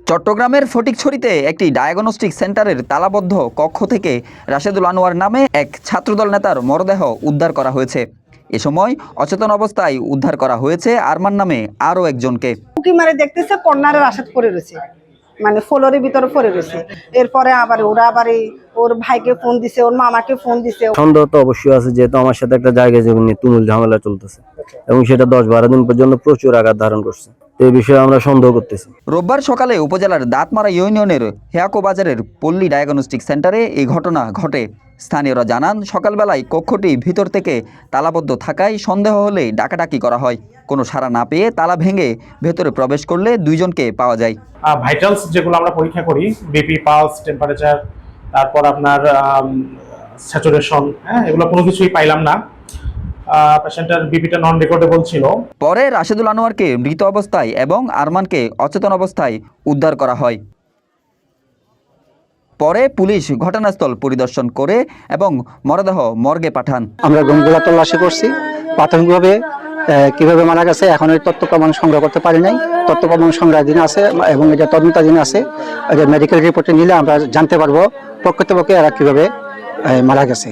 চট্টগ্রামের ফটিকছড়িতে একটি ডায়াগনস্টিক সেন্টারের তালাবদ্ধ কক্ষ থেকে রাশেদুল আনোয়ার নামে এক ছাত্রদল নেতার মরদেহ উদ্ধার করা হয়েছে। এ সময় অচেতন অবস্থায় উদ্ধার করা হয়েছে আরমান নামে আরও একজনকে। উকি মারে দেখতেছে কর্নারে রাশেদ পড়ে রয়েছে, মানে ফ্লোরের ভিতরে পড়ে রয়েছে। এরপরে ওরা আবার ওর ভাইকে ফোন দিছে, ওর মামাকে ফোন দিছে। সন্দেহ তো অবশ্যই আছে, যেহেতু আমার সাথে একটা জায়গা জমি নিয়ে তুমুল ঝামেলা চলতেছে এবং সেটা 10-12 দিন পর্যন্ত প্রচুর আঘাত ধারণ করছে। এই বিষয়ে আমরা সন্দেহ করতেছি। রোববার সকালে উপজেলার দাঁতমারা ইউনিয়নের হেয়াকো বাজারের পল্লী ডায়াগনস্টিক সেন্টারে এই ঘটনা ঘটে। স্থানীয়রা জানান, সকালবেলায় কক্ষটি ভিতর থেকে তালাবদ্ধ থাকায় সন্দেহ হলে ডাকাডাকি করা হয়। কোনো সাড়া না পেয়ে তালা ভেঙে ভেতরে প্রবেশ করলে দুইজনকে পাওয়া যায়। ভাইটালস যেগুলো আমরা পরীক্ষা করি, বিপি, পালস, টেম্পারেচার, তারপর আপনার স্যাচুরেশন, এগুলো কোনো কিছুই পাইলাম না। পেশেন্টের বিপিটা নন রেকর্ডেবল ছিল। পরে রাশেদুল আনোয়ারকে মৃত অবস্থায় এবং আরমানকে অচেতন অবস্থায় উদ্ধার করা হয়। পরে পুলিশ ঘটনাস্থল পরিদর্শন করে এবং মরদেহ মর্গে পাঠান। আমরা গমগুলা তল্লাশি করছি। প্রাথমিকভাবে কিভাবে মারা গেছে এখন এই তথ্য প্রমাণ সংগ্রহ করতে পারি নাই। তথ্য প্রমাণ সংগ্রহাধীন আছে এবং এটা তদন্তাধীন আছে। এটা মেডিকেল রিপোর্টে নিলে আমরা জানতে পারবো প্রকৃতপক্ষে এরা কিভাবে মারা গেছে।